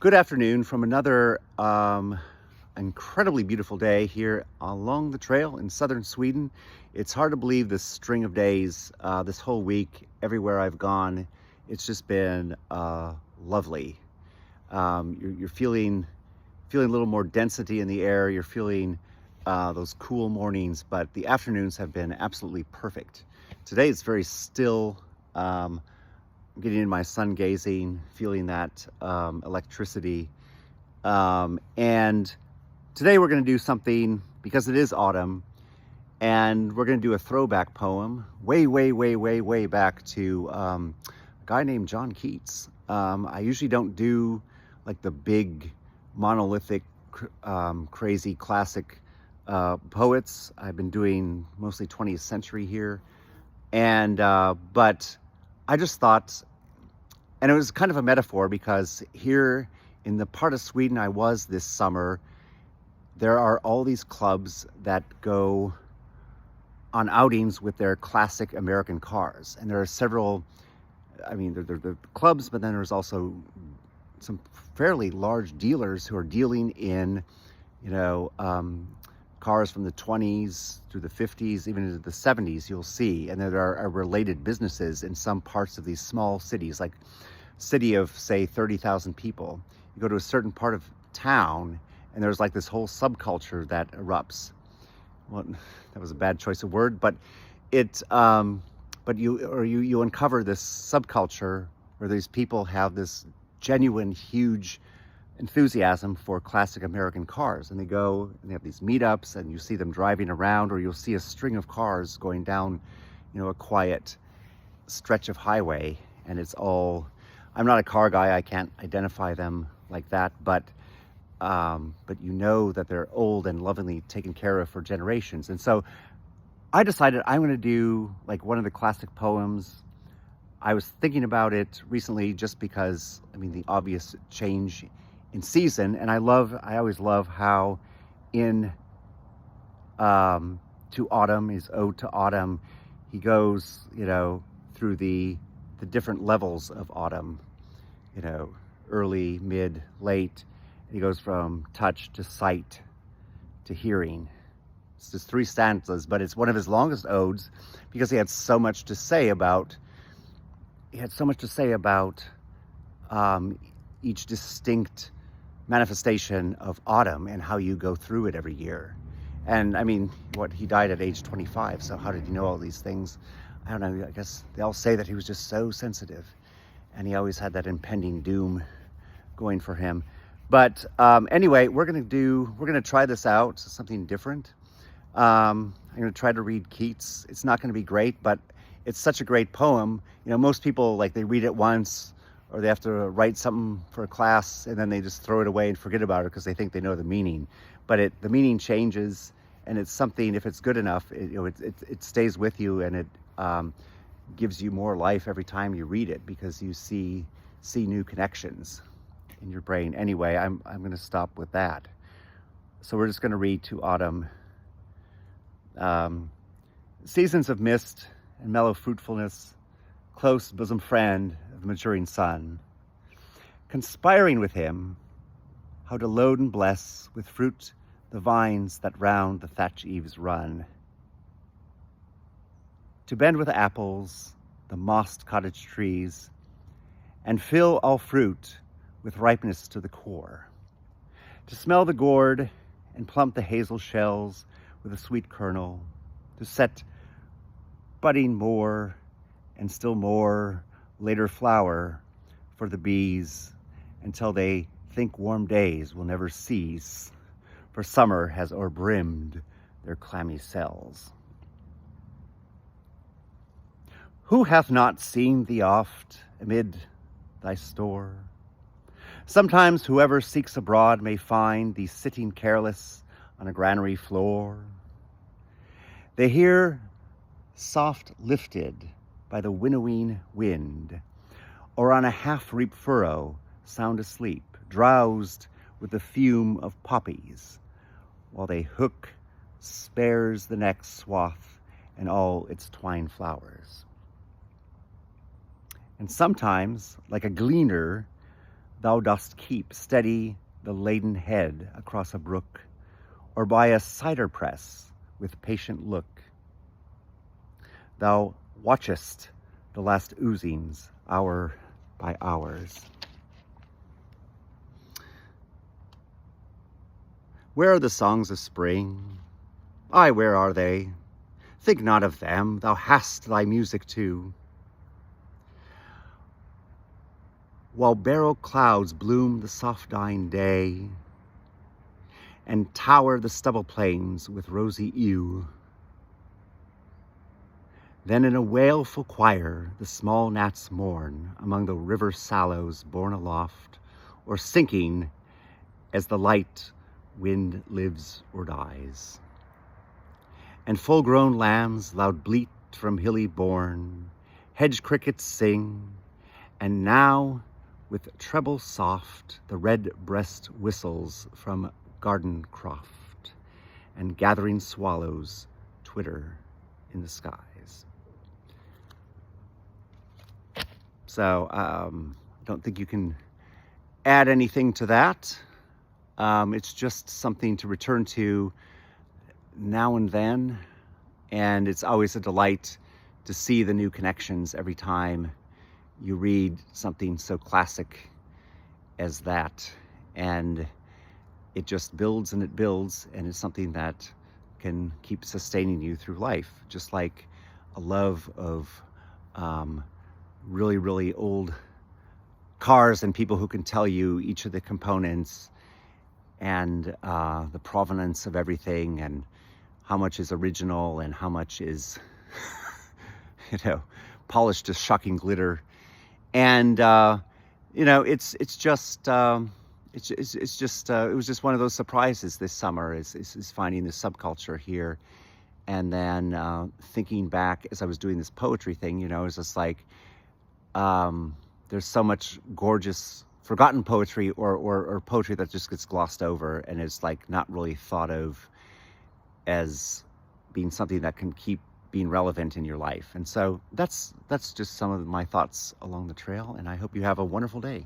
Good afternoon from another incredibly beautiful day here along the trail in southern Sweden. It's hard to believe this string of days, this whole week, everywhere I've gone. It's just been lovely. You're feeling a little more density in the air. You're feeling those cool mornings, but the afternoons have been absolutely perfect. Today it's very still. Getting in my sun gazing, feeling that electricity. And today we're going to do something, because it is autumn, and we're going to do a throwback poem way back to a guy named John Keats. I usually don't do like the big monolithic crazy classic poets. I've been doing mostly 20th century here, and but I just thought, and it was kind of a metaphor, because here in the part of Sweden I was this summer, there are all these clubs that go on outings with their classic American cars. And there are several, I mean, there are clubs, but then there's also some fairly large dealers who are dealing in, cars from the 20s through the 50s, even into the 70s, you'll see. And there are related businesses in some parts of these small cities, like city of, say, 30,000 people. You go to a certain part of town, and there's like this whole subculture that erupts. Well, that was a bad choice of word, but you uncover this subculture where these people have this genuine, huge enthusiasm for classic American cars, and they go and they have these meetups, and you see them driving around, or you'll see a string of cars going down, a quiet stretch of highway, and it's all. I'm not a car guy; I can't identify them like that, but you know that they're old and lovingly taken care of for generations. And so I decided I'm going to do like one of the classic poems. I was thinking about it recently just because, the obvious change in season, and I always love how in To Autumn, his ode to autumn, he goes, through the different levels of autumn, early, mid, late. He goes from touch to sight to hearing. It's just 3 stanzas, but it's one of his longest odes because he had so much to say about. Each distinct manifestation of autumn and how you go through it every year. And he died at age 25, so how did he know all these things? I don't know. I guess they all say that he was just so sensitive, and he always had that impending doom going for him. But anyway, we're gonna try this out, something different. I'm gonna try to read Keats. It's not gonna be great, but it's such a great poem. Most people, like, they read it once, or they have to write something for a class, and then they just throw it away and forget about it because they think they know the meaning. But the meaning changes, and it's something, if it's good enough, it stays with you, and it gives you more life every time you read it, because you see new connections in your brain. Anyway, I'm going to stop with that. So we're just going to read To Autumn. Seasons of mist and mellow fruitfulness, close bosom friend of the maturing sun, conspiring with him how to load and bless with fruit the vines that round the thatch eaves run, to bend with apples the mossed cottage trees, and fill all fruit with ripeness to the core, to smell the gourd and plump the hazel shells with a sweet kernel, to set budding more and still more later flower for the bees, until they think warm days will never cease, for summer has o'erbrimmed their clammy cells. Who hath not seen thee oft amid thy store? Sometimes whoever seeks abroad may find thee sitting careless on a granary floor. They hear soft lifted by the winnowing wind, or on a half-reaped furrow sound asleep, drowsed with the fume of poppies, while they hook spares the next swath and all its twine flowers. And sometimes, like a gleaner, thou dost keep steady the laden head across a brook, or by a cider press with patient look. Thou watchest the last oozings hour by hours. Where are the songs of spring? Ay, where are they? Think not of them, thou hast thy music too. While beryl clouds bloom the soft dying day, and tower the stubble plains with rosy ewe. Then in a wailful choir the small gnats mourn among the river sallows borne aloft, or sinking as the light wind lives or dies. And full-grown lambs loud bleat from hilly bourne, hedge crickets sing, and now with treble soft the red breast whistles from garden croft, and gathering swallows twitter in the skies. So I don't think you can add anything to that. It's just something to return to now and then, and it's always a delight to see the new connections every time you read something so classic as that. And it just builds and it builds, and it's something that can keep sustaining you through life, just like a love of really, really old cars and people who can tell you each of the components and the provenance of everything, and how much is original and how much is, polished to shocking glitter. And it was just one of those surprises this summer is finding this subculture here. And then thinking back as I was doing this poetry thing, it was just like, there's so much gorgeous forgotten poetry or poetry that just gets glossed over and is like not really thought of as being something that can keep being relevant in your life. And so that's just some of my thoughts along the trail, and I hope you have a wonderful day.